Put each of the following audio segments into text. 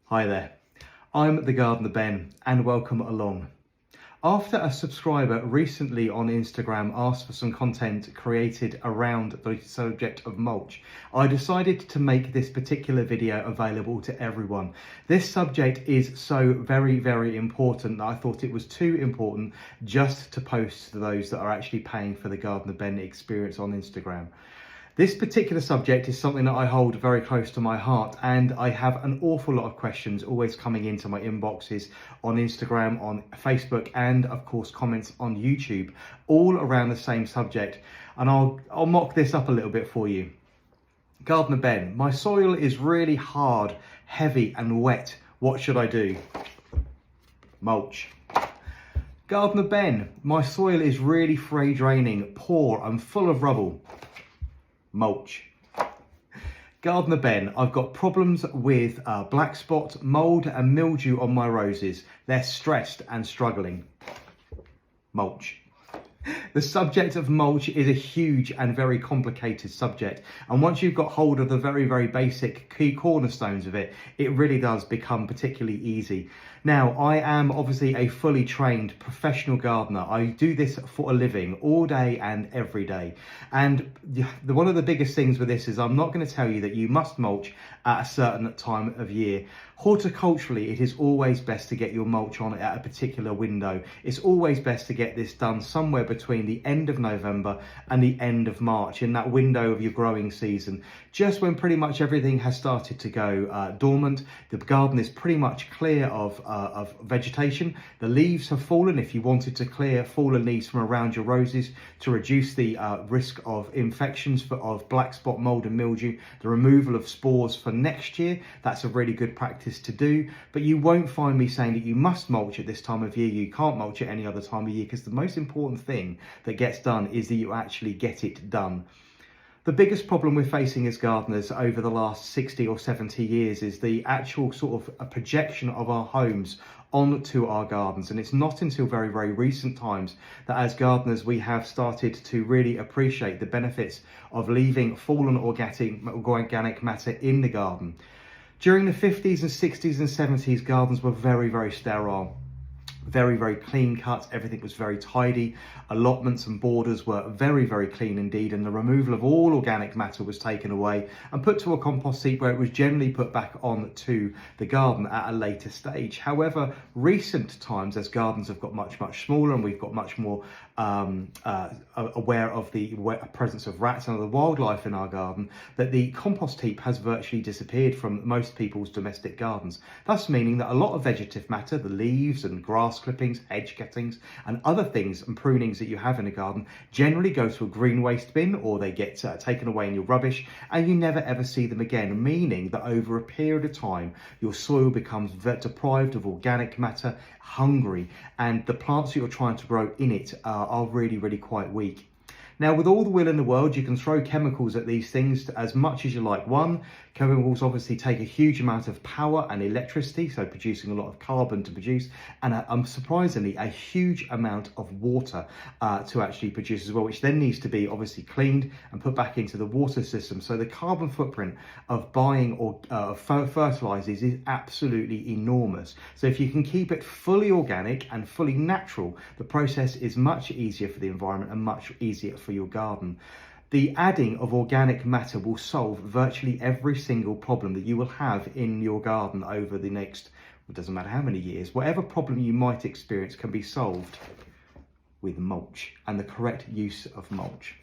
Hi there, I'm the Gardener Ben and welcome along. After a subscriber recently on Instagram asked for some content created around the subject of mulch, I decided to make this particular video available to everyone. This subject is so very important that I thought it was too important just to post to those that are actually paying for the Gardener Ben experience on Instagram. This particular subject is something that I hold very close to my heart, and I have an awful lot of questions always coming into my inboxes on Instagram, on Facebook, and of course comments on YouTube, all around the same subject. And I'll mock this up a little bit for you. Gardener Ben, my soil is really hard, heavy and wet. What should I do? Mulch. Gardener Ben, my soil is really free draining, poor and full of rubble. Mulch. Gardener Ben, I've got problems with black spot, mould and mildew on my roses. They're stressed and struggling. Mulch. The subject of mulch is a huge and very complicated subject, and once you've got hold of the very basic key cornerstones of it, it really does become particularly easy. Now, I am obviously a fully trained professional gardener. I do this for a living all day and every day. And one of the biggest things with this is I'm not going to tell you that you must mulch at a certain time of year. Horticulturally, it is always best to get your mulch on at a particular window. It's always best to get this done somewhere between the end of November and the end of March, in that window of your growing season. Just when pretty much everything has started to go dormant, the garden is pretty much clear of vegetation. The leaves have fallen. If you wanted to clear fallen leaves from around your roses to reduce the risk of infections of black spot, mold and mildew, the removal of spores for next year, that's a really good practice to do. But you won't find me saying that you must mulch at this time of year. You can't mulch at any other time of year, because the most important thing that gets done is that you actually get it done. The biggest problem we're facing as gardeners over the last 60 or 70 years is the actual sort of a projection of our homes onto our gardens. And it's not until very recent times that as gardeners we have started to really appreciate the benefits of leaving fallen organic matter in the garden. During the 50s and 60s and 70s, gardens were very sterile. Very clean cut, everything was very tidy, allotments and borders were very clean indeed, and the removal of all organic matter was taken away and put to a compost heap, where it was generally put back on to the garden at a later stage. However, recent times, as gardens have got much smaller and we've got much more aware of the presence of rats and other wildlife in our garden, that the compost heap has virtually disappeared from most people's domestic gardens, thus meaning that a lot of vegetative matter, the leaves and grass clippings, hedge cuttings and other things and prunings that you have in a garden generally go to a green waste bin, or they get taken away in your rubbish and you never ever see them again, meaning that over a period of time your soil becomes deprived of organic matter, hungry, and the plants that you're trying to grow in it are really quite weak. Now, with all the will in the world, you can throw chemicals at these things as much as you like. One, chemicals obviously take a huge amount of power and electricity, so producing a lot of carbon to produce, and surprisingly a huge amount of water to actually produce as well, which then needs to be obviously cleaned and put back into the water system. So the carbon footprint of buying fertilizers is absolutely enormous. So if you can keep it fully organic and fully natural, the process is much easier for the environment and much easier for your garden. The adding of organic matter will solve virtually every single problem that you will have in your garden over the next, it doesn't matter how many years, whatever problem you might experience can be solved with mulch and the correct use of mulch.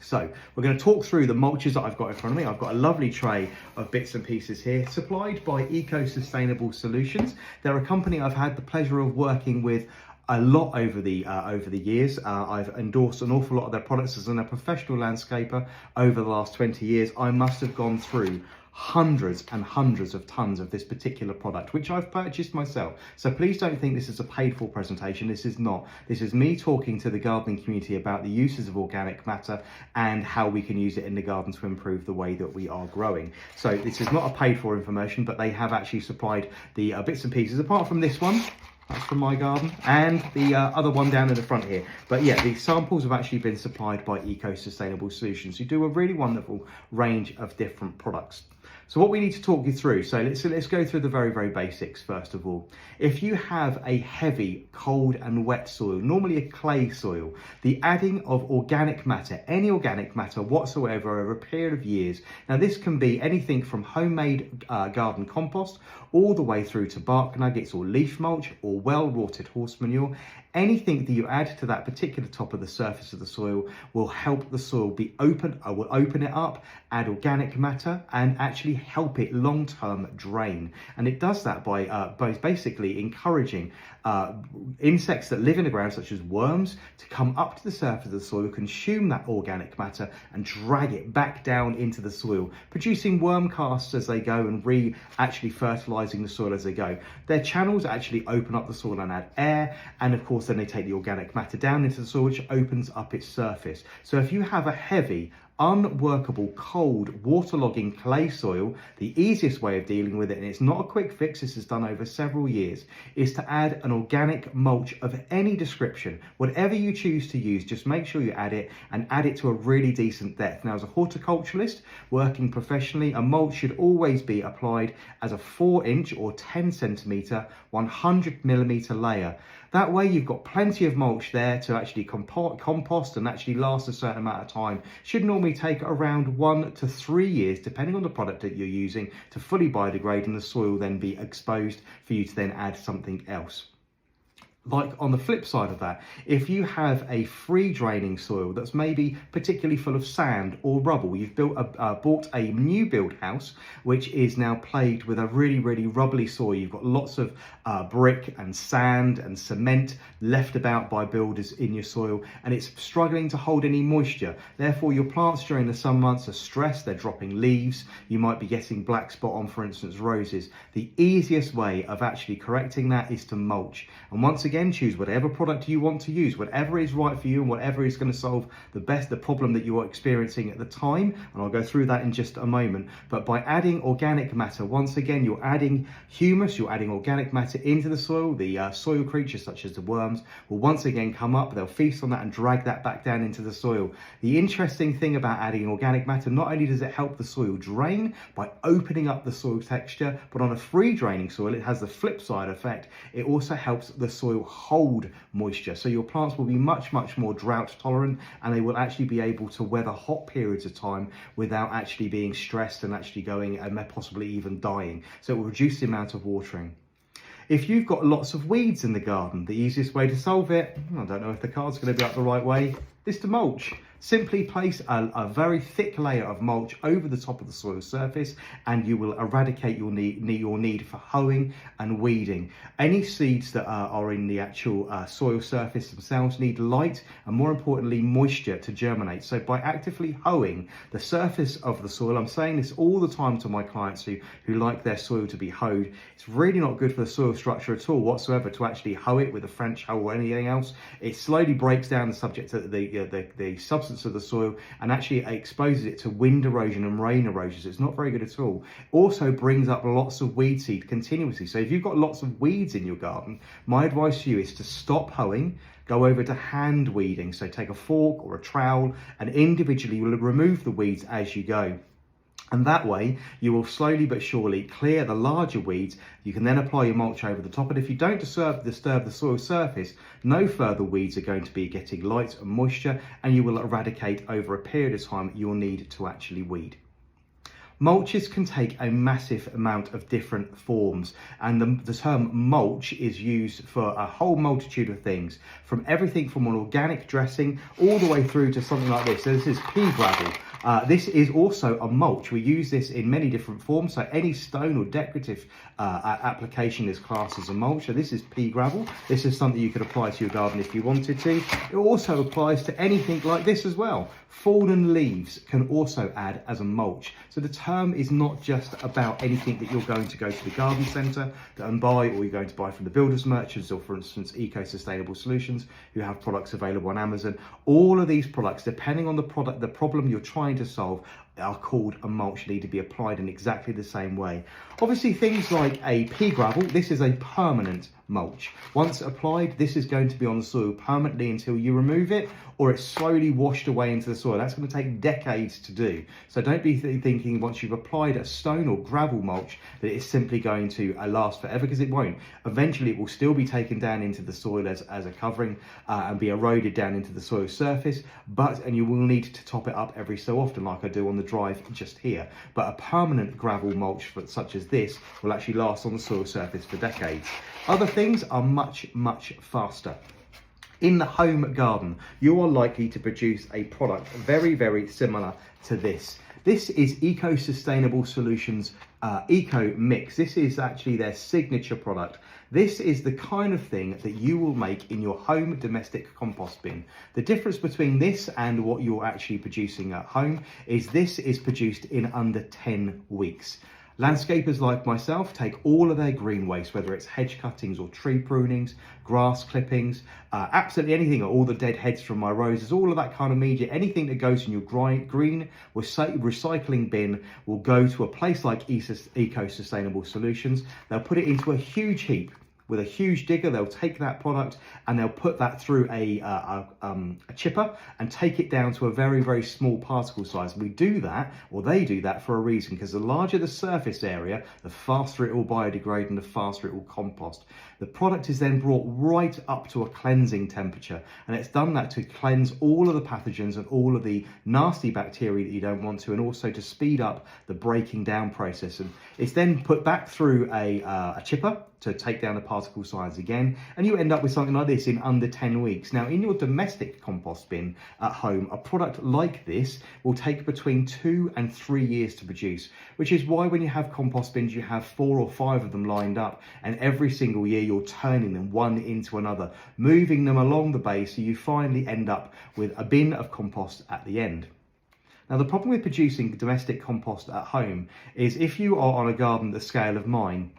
So we're going to talk through the mulches that I've got in front of me. I've got a lovely tray of bits and pieces here, supplied by Eco Solutions. They're a company I've had the pleasure of working with a lot over the years. I've endorsed an awful lot of their products as a professional landscaper over the last 20 years. I must have gone through hundreds and hundreds of tons of this particular product, which I've purchased myself. So please don't think this is a paid for presentation. This is not. This is me talking to the gardening community about the uses of organic matter and how we can use it in the garden to improve the way that we are growing. So this is not a paid for information, but they have actually supplied the bits and pieces, apart from this one. That's from my garden, and the other one down in the front here. But yeah, the samples have actually been supplied by Eco Solutions, who do a really wonderful range of different products. So what we need to talk you through, so let's go through the very, very basics first of all. If you have a heavy, cold and wet soil, normally a clay soil, the adding of organic matter, any organic matter whatsoever over a period of years, now this can be anything from homemade garden compost all the way through to bark nuggets or leaf mulch or well-rotted horse manure. Anything that you add to that particular top of the surface of the soil will help the soil be open, will open it up, add organic matter and actually help it long-term drain. And it does that by basically encouraging insects that live in the ground, such as worms, to come up to the surface of the soil, consume that organic matter and drag it back down into the soil, producing worm casts as they go and actually fertilizing the soil as they go. Their channels actually open up the soil and add air, and of course then they take the organic matter down into the soil, which opens up its surface. So if you have a heavy, unworkable, cold, waterlogging clay soil, the easiest way of dealing with it, and it's not a quick fix, this is done over several years, is to add an organic mulch of any description. Whatever you choose to use, just make sure you add it and add it to a really decent depth. Now, as a horticulturalist working professionally, a mulch should always be applied as a 4-inch or 10 centimetre, 100mm layer. That way you've got plenty of mulch there to actually compost and actually last a certain amount of time. Should normally take around 1 to 3 years, depending on the product that you're using, to fully biodegrade and the soil then be exposed for you to then add something else. Like on the flip side of that, if you have a free draining soil that's maybe particularly full of sand or rubble, you've bought a new build house which is now plagued with a really, really rubbly soil. You've got lots of brick and sand and cement left about by builders in your soil, and it's struggling to hold any moisture. Therefore, your plants during the summer months are stressed, they're dropping leaves, you might be getting black spot on, for instance, roses. The easiest way of actually correcting that is to mulch. And once again, choose whatever product you want to use, whatever is right for you and whatever is going to solve the problem that you are experiencing at the time, and I'll go through that in just a moment. But by adding organic matter, once again, you're adding humus, you're adding organic matter into the soil. The soil creatures such as the worms will once again come up, they'll feast on that and drag that back down into the soil. The interesting thing about adding organic matter, not only does it help the soil drain by opening up the soil texture, but on a free draining soil it has the flip side effect. It also helps the soil hold moisture, so your plants will be much more drought tolerant, and they will actually be able to weather hot periods of time without actually being stressed and actually going and possibly even dying. So it will reduce the amount of watering. If you've got lots of weeds in the garden, the easiest way to solve it, I don't know if the card's going to be up the right way, is to mulch. Simply place a very thick layer of mulch over the top of the soil surface and you will eradicate your need for hoeing and weeding. Any seeds that are in the actual soil surface themselves need light and, more importantly, moisture to germinate. So by actively hoeing the surface of the soil, I'm saying this all the time to my clients who like their soil to be hoed, it's really not good for the soil structure at all whatsoever to actually hoe it with a French hoe or anything else. It slowly breaks down the subject of the substance of the soil and actually exposes it to wind erosion and rain erosion. So it's not very good at all. Also brings up lots of weed seed continuously. So if you've got lots of weeds in your garden, my advice to you is to stop hoeing, go over to hand weeding. So take a fork or a trowel and individually remove the weeds as you go. And that way you will slowly but surely clear the larger weeds. You can then apply your mulch over the top, and if you don't disturb the soil surface, no further weeds are going to be getting light and moisture, and you will eradicate over a period of time your need to actually weed. Mulches can take a massive amount of different forms, and the term mulch is used for a whole multitude of things, from everything from an organic dressing all the way through to something like this. So this is pea gravel. This is also a mulch. We use this in many different forms, so any stone or decorative application is classed as a mulch. So this is pea gravel. This is something you could apply to your garden if you wanted to. It also applies to anything like this as well. Fallen leaves can also add as a mulch. So the term is not just about anything that you're going to go to the garden centre and buy, or you're going to buy from the builders merchants, or for instance Eco-Sustainable Solutions, who have products available on Amazon. All of these products, depending on the problem you're trying to solve, are called a mulch, need to be applied in exactly the same way. Obviously things like a pea gravel, this is a permanent mulch. Once applied, this is going to be on the soil permanently until you remove it, or it's slowly washed away into the soil. That's going to take decades to do. So don't be thinking once you've applied a stone or gravel mulch that it's simply going to last forever, because it won't. Eventually it will still be taken down into the soil as a covering and be eroded down into the soil surface, and you will need to top it up every so often, like I do on the drive just here. But a permanent gravel mulch such as this will actually last on the soil surface for decades. Other things are much faster. In the home garden, you are likely to produce a product very similar to this. This is Eco-Sustainable Solutions EcoMiix. This is actually their signature product. This is the kind of thing that you will make in your home domestic compost bin. The difference between this and what you're actually producing at home is this is produced in under 10 weeks. Landscapers like myself take all of their green waste, whether it's hedge cuttings or tree prunings, grass clippings, absolutely anything, all the dead heads from my roses, all of that kind of media, anything that goes in your green recycling bin will go to a place like Eco-Sustainable Solutions. They'll put it into a huge heap. With a huge digger, they'll take that product and they'll put that through a chipper and take it down to a very small particle size. We do that, or they do that, for a reason, because the larger the surface area, the faster it will biodegrade and the faster it will compost. The product is then brought right up to a cleansing temperature, and it's done that to cleanse all of the pathogens and all of the nasty bacteria that you don't want to, and also to speed up the breaking down process. And it's then put back through a chipper to take down the particle size again, and you end up with something like this in under 10 weeks. Now, in your domestic compost bin at home, a product like this will take between 2 and 3 years to produce, which is why when you have compost bins, you have 4 or 5 of them lined up, and every single year you're turning them one into another, moving them along the base, so you finally end up with a bin of compost at the end. Now, the problem with producing domestic compost at home is if you are on a garden the scale of mine,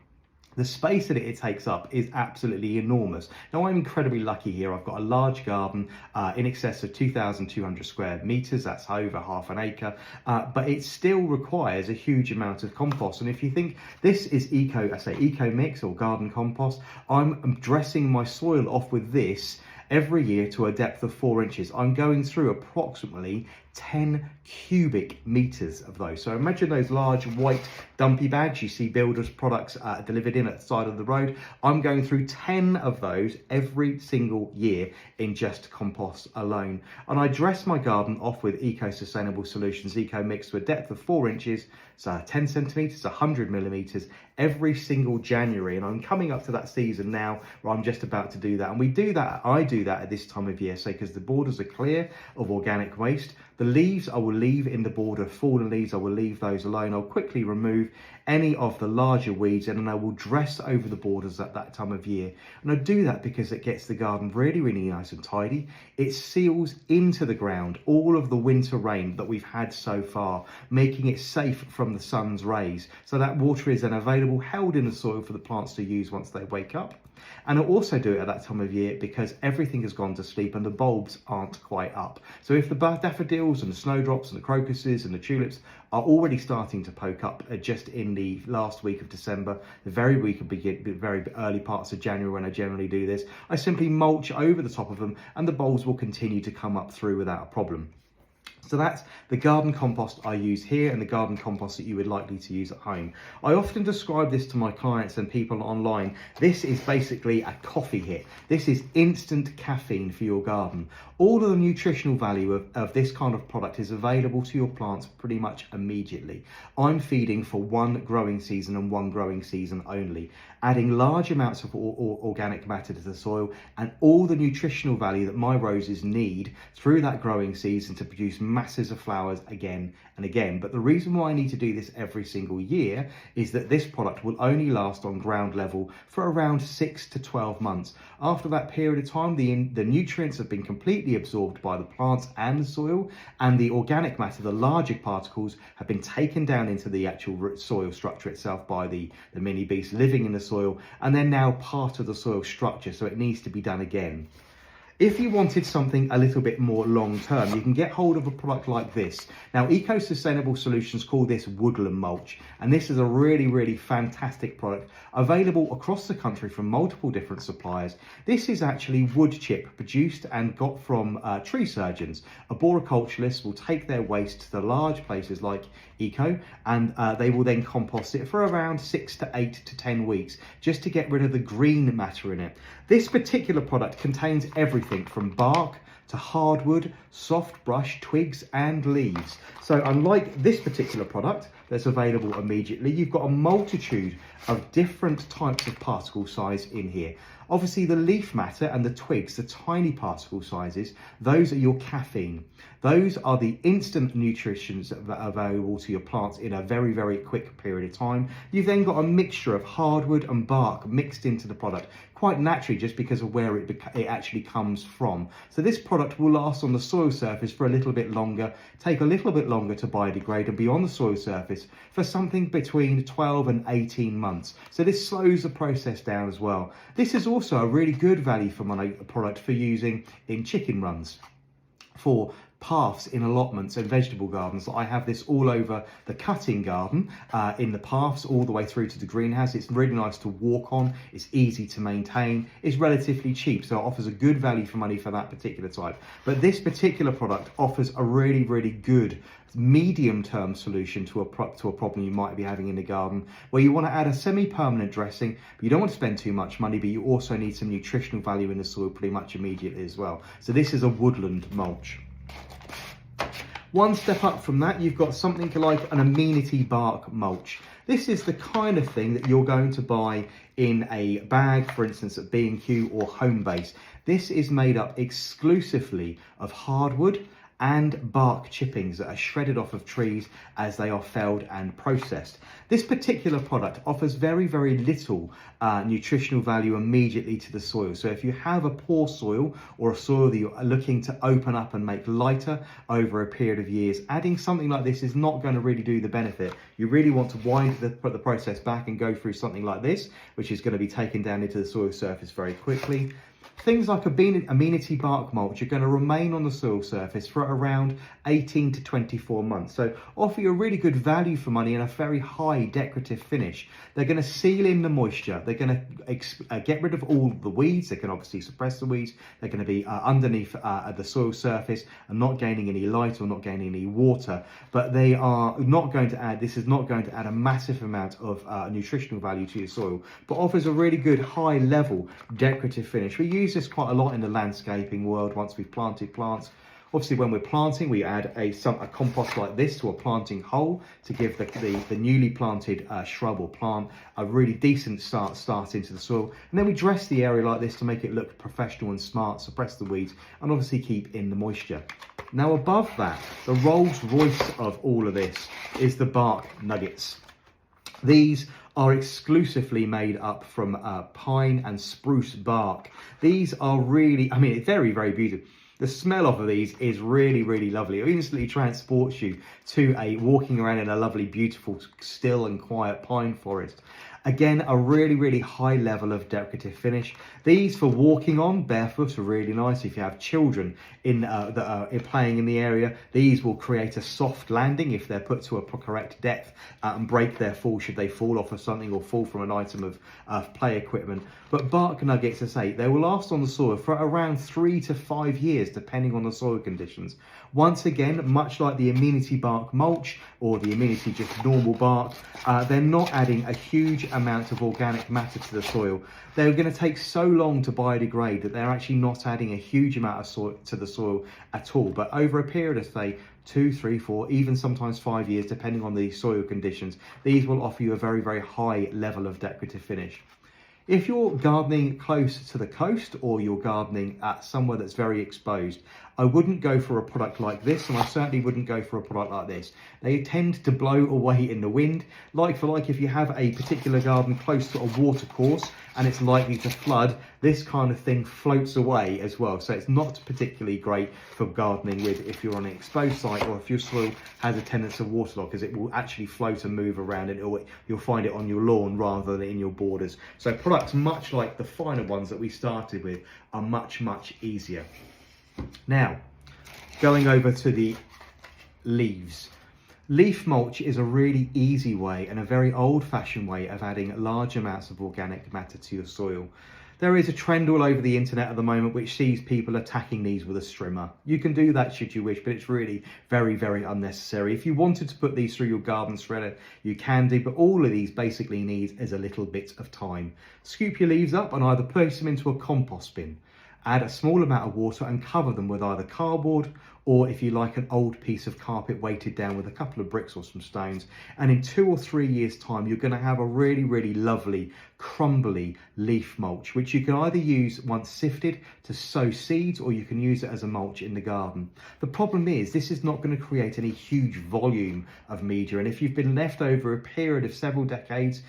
the space that it takes up is absolutely enormous. Now, I'm incredibly lucky here. I've got a large garden in excess of 2,200 square meters. That's over half an acre, but it still requires a huge amount of compost. And if you think this is EcoMiix or garden compost, I'm dressing my soil off with this every year to a depth of 4 inches. I'm going through approximately 10 cubic meters of those. So imagine those large white dumpy bags you see builders products delivered in at the side of the road. I'm going through 10 of those every single year in just compost alone. And I dress my garden off with Eco-Sustainable Solutions EcoMiix to a depth of 4 inches, so 10 centimeters, 100 millimeters every single January. And I'm coming up to that season now where I'm just about to do that. And I do that at this time of year, so because the borders are clear of organic waste. The leaves I will leave in the border, fallen leaves, I will leave those alone. I'll quickly remove any of the larger weeds, and then I will dress over the borders at that time of year. And I do that because it gets the garden really nice and tidy. It seals into the ground all of the winter rain that we've had so far, making it safe from the sun's rays. So that water is then available, held in the soil for the plants to use once they wake up. And I also do it at that time of year because everything has gone to sleep and the bulbs aren't quite up. So if the daffodils and the snowdrops and the crocuses and the tulips are already starting to poke up just in the last week of December, the very early parts of January when I generally do this, I simply mulch over the top of them and the bulbs will continue to come up through without a problem. So that's the garden compost I use here and the garden compost that you would likely to use at home. I often describe this to my clients and people online. This is basically a coffee hit. This is instant caffeine for your garden. All of the nutritional value of this kind of product is available to your plants pretty much immediately. I'm feeding for one growing season and one growing season only, adding large amounts of organic matter to the soil and all the nutritional value that my roses need through that growing season to produce masses of flowers again and again. But the reason why I need to do this every single year is that this product will only last on ground level for around 6 to 12 months. After that period of time, the nutrients have been completely absorbed by the plants and the soil, and the organic matter, the larger particles, have been taken down into the actual soil structure itself by the mini beasts living in the soil, and they're now part of the soil structure, so it needs to be done again. If you wanted something a little bit more long-term, you can get hold of a product like this. Now, Eco-Sustainable Solutions call this Woodland Mulch, and this is a really, really fantastic product available across the country from multiple different suppliers. This is actually wood chip produced and got from tree surgeons. Arboriculturalists will take their waste to the large places like Eco, and they will then compost it for around 6 to 8 to 10 weeks just to get rid of the green matter in it. This particular product contains everything from bark to hardwood, soft brush, twigs and leaves. So unlike this particular product that's available immediately, you've got a multitude of different types of particle size in here. Obviously the leaf matter and the twigs, the tiny particle sizes, those are your caffeine. Those are the instant nutritions that are available to your plants in a very, very quick period of time. You've then got a mixture of hardwood and bark mixed into the product, quite naturally just because of where it actually comes from. So this product will last on the soil surface for a little bit longer, take a little bit longer to biodegrade and be on the soil surface for something between 12 and 18 months. So this slows the process down as well. This is also a really good value for money product for using in chicken runs, for paths in allotments and vegetable gardens. I have this all over the cutting garden, in the paths all the way through to the greenhouse. It's really nice to walk on, it's easy to maintain, it's relatively cheap, so it offers a good value for money for that particular type. But this particular product offers a really, really good medium-term solution to a problem you might be having in the garden, where you want to add a semi-permanent dressing, but you don't want to spend too much money, but you also need some nutritional value in the soil pretty much immediately as well. So this is a woodland mulch. One step up from that, you've got something like an amenity bark mulch. This is the kind of thing that you're going to buy in a bag, for instance, at B&Q or Homebase. This is made up exclusively of hardwood and bark chippings that are shredded off of trees as they are felled and processed. This particular product offers very, very little nutritional value immediately to the soil. So if you have a poor soil or a soil that you're looking to open up and make lighter over a period of years, adding something like this is not going to really do the benefit. You really want to wind the process back and go through something like this, which is going to be taken down into the soil surface very quickly. Things like amenity bark mulch are going to remain on the soil surface for around 18 to 24 months. So offer you a really good value for money and a very high decorative finish. They're going to seal in the moisture. They're going to get rid of all the weeds. They can obviously suppress the weeds. They're going to be underneath the soil surface and not gaining any light or not gaining any water. But they are not going to add, this is not going to add a massive amount of nutritional value to your soil, but offers a really good high level decorative finish. We use this quite a lot in the landscaping world once we've planted plants. Obviously, when we're planting, we add a compost like this to a planting hole to give the newly planted shrub or plant a really decent start into the soil. And then we dress the area like this to make it look professional and smart, suppress the weeds, and obviously keep in the moisture. Now, above that, the Rolls Royce of all of this is the bark nuggets. These are exclusively made up from pine and spruce bark. These are really, I mean, it's very, very beautiful. The smell of these is really, really lovely. It instantly transports you to walking around in a lovely, beautiful, still and quiet pine forest. Again, a really, really high level of decorative finish. These for walking on barefoot are really nice. If you have children that are playing in the area, these will create a soft landing if they're put to a correct depth and break their fall should they fall off of something or fall from an item of play equipment. But bark nuggets, as I say, they will last on the soil for around 3 to 5 years, depending on the soil conditions. Once again, much like the amenity bark mulch or the amenity just normal bark, they're not adding a huge amount of organic matter to the soil. They're going to take so long to biodegrade that they're actually not adding a huge amount of soil to the soil at all. But over a period of, say, 2, 3, 4, even sometimes 5 years, depending on the soil conditions, these will offer you a very, very high level of decorative finish. If you're gardening close to the coast or you're gardening at somewhere that's very exposed, I wouldn't go for a product like this, and I certainly wouldn't go for a product like this. They tend to blow away in the wind. Like for like, if you have a particular garden close to a water course and it's likely to flood, this kind of thing floats away as well. So it's not particularly great for gardening with if you're on an exposed site, or if your soil has a tendency to waterlog, because it will actually float and move around, and you'll find it on your lawn rather than in your borders. So products much like the finer ones that we started with are much, much easier. Now, going over to the leaves. Leaf mulch is a really easy way and a very old-fashioned way of adding large amounts of organic matter to your soil. There is a trend all over the internet at the moment which sees people attacking these with a strimmer. You can do that should you wish, but it's really very, very unnecessary. If you wanted to put these through your garden shredder, you can do, but all of these basically need is a little bit of time. Scoop your leaves up and either place them into a compost bin. Add a small amount of water and cover them with either cardboard, or if you like, an old piece of carpet weighted down with a couple of bricks or some stones. And in 2 or 3 years time, you're going to have a really, really lovely crumbly leaf mulch, which you can either use once sifted to sow seeds, or you can use it as a mulch in the garden. The problem is this is not going to create any huge volume of media, and if you've been left over a period of several decades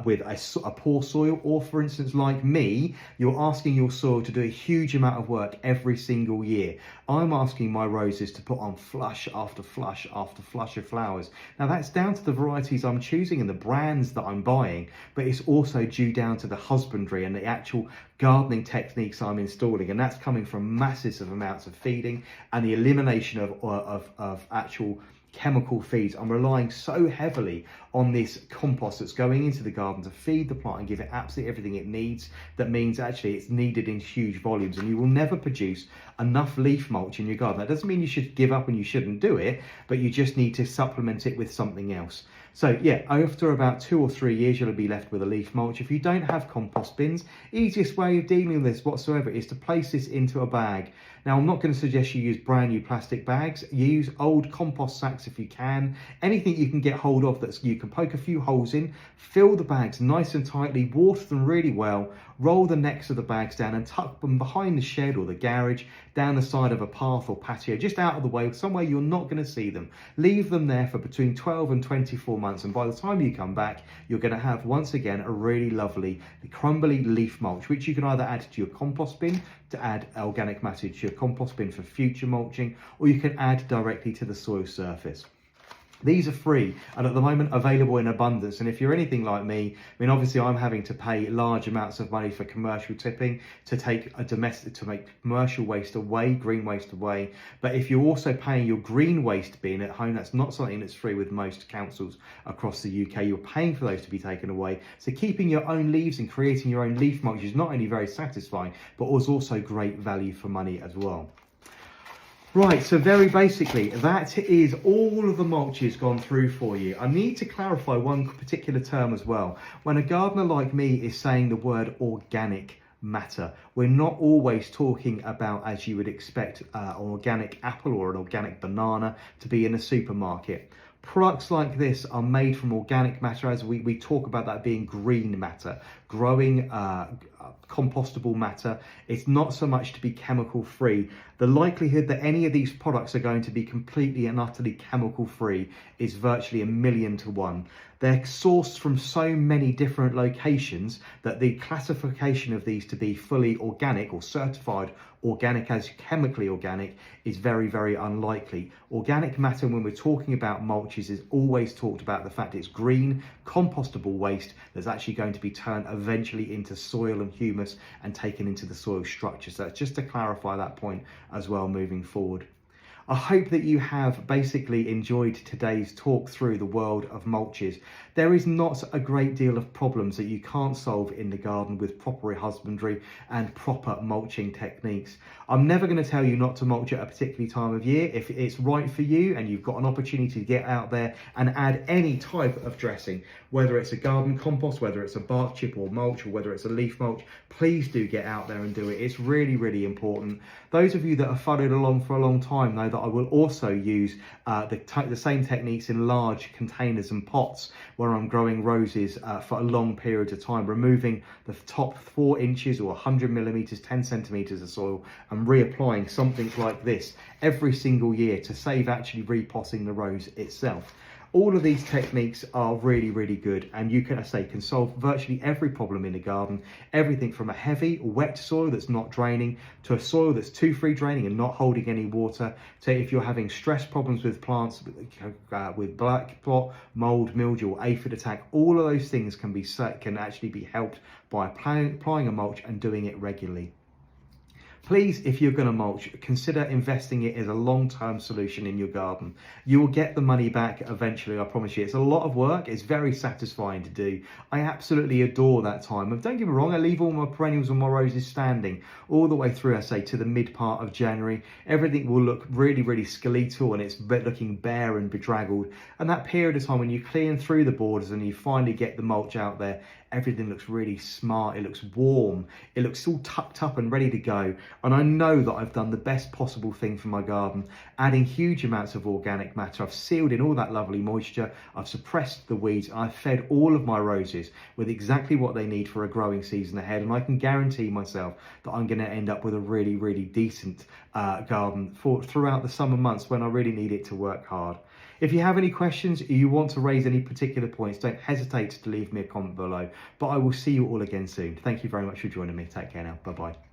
with a poor soil, or for instance like me, you're asking your soil to do a huge amount of work every single year. I'm asking my roses to put on flush after flush after flush of flowers. Now that's down to the varieties I'm choosing and the brands that I'm buying, but it's also due down to the husbandry and the actual gardening techniques I'm installing, and that's coming from massive amounts of feeding and the elimination of actual chemical feeds. I'm relying so heavily on this compost that's going into the garden to feed the plant and give it absolutely everything it needs. That means actually it's needed in huge volumes, and you will never produce enough leaf mulch in your garden. That doesn't mean you should give up and you shouldn't do it, but you just need to supplement it with something else. So yeah, after about 2 or 3 years, you'll be left with a leaf mulch. If you don't have compost bins, easiest way of dealing with this whatsoever is to place this into a bag. Now, I'm not going to suggest you use brand new plastic bags. Use old compost sacks if you can. Anything you can get hold of that you can poke a few holes in, fill the bags nice and tightly, water them really well, roll the necks of the bags down and tuck them behind the shed or the garage, down the side of a path or patio, just out of the way, somewhere you're not going to see them. Leave them there for between 12 and 24 months, and by the time you come back, you're going to have, once again, a really lovely crumbly leaf mulch, which you can either add to your compost bin to add organic matter to your compost bin for future mulching, or you can add directly to the soil surface. These are free and at the moment available in abundance, and if you're anything like me, I mean obviously I'm having to pay large amounts of money for commercial tipping to make commercial waste away, green waste away. But if you're also paying your green waste bin at home, that's not something that's free with most councils across the UK. You're paying for those to be taken away. So keeping your own leaves and creating your own leaf mulch is not only very satisfying, but was also great value for money as well. Right, so very basically, that is all of the mulches gone through for you. I need to clarify one particular term as well. When a gardener like me is saying the word organic matter, we're not always talking about, as you would expect, an organic apple or an organic banana to be in a supermarket. Products like this are made from organic matter, as we talk about that being green matter, growing compostable matter. It's not so much to be chemical free. The likelihood that any of these products are going to be completely and utterly chemical free is virtually 1,000,000 to 1. They're sourced from so many different locations that the classification of these to be fully organic or certified organic as chemically organic is very, very unlikely. Organic matter, when we're talking about mulches, is always talked about the fact it's green, compostable waste that's actually going to be turned eventually into soil and humus and taken into the soil structure. So that's just to clarify that point as well moving forward. I hope that you have basically enjoyed today's talk through the world of mulches. There is not a great deal of problems that you can't solve in the garden with proper husbandry and proper mulching techniques. I'm never going to tell you not to mulch at a particular time of year. If it's right for you and you've got an opportunity to get out there and add any type of dressing, whether it's a garden compost, whether it's a bark chip or mulch, or whether it's a leaf mulch, please do get out there and do it. It's really, really important. Those of you that have followed along for a long time know that I will also use the same techniques in large containers and pots where I'm growing roses for a long period of time, removing the top 4 inches or 100 millimeters, 10 centimeters of soil, and reapplying something like this every single year to save actually repotting the rose itself. All of these techniques are really, really good, and you can, can solve virtually every problem in the garden. Everything from a heavy, wet soil that's not draining, to a soil that's too free draining and not holding any water, to if you're having stress problems with plants, with black spot, mold, mildew, or aphid attack. All of those things can actually be helped by applying a mulch and doing it regularly. Please, if you're going to mulch, consider investing it as a long-term solution in your garden. You will get the money back eventually, I promise you. It's a lot of work. It's very satisfying to do. I absolutely adore that time. And don't get me wrong, I leave all my perennials and my roses standing all the way through, to the mid part of January. Everything will look really, really skeletal and it's looking bare and bedraggled. And that period of time when you clean through the borders and you finally get the mulch out there, everything looks really smart, it looks warm, it looks all tucked up and ready to go. And I know that I've done the best possible thing for my garden, adding huge amounts of organic matter. I've sealed in all that lovely moisture, I've suppressed the weeds, I've fed all of my roses with exactly what they need for a growing season ahead. And I can guarantee myself that I'm going to end up with a really, really decent garden throughout the summer months when I really need it to work hard. If you have any questions or you want to raise any particular points, don't hesitate to leave me a comment below. But I will see you all again soon. Thank you very much for joining me. Take care now. Bye-bye.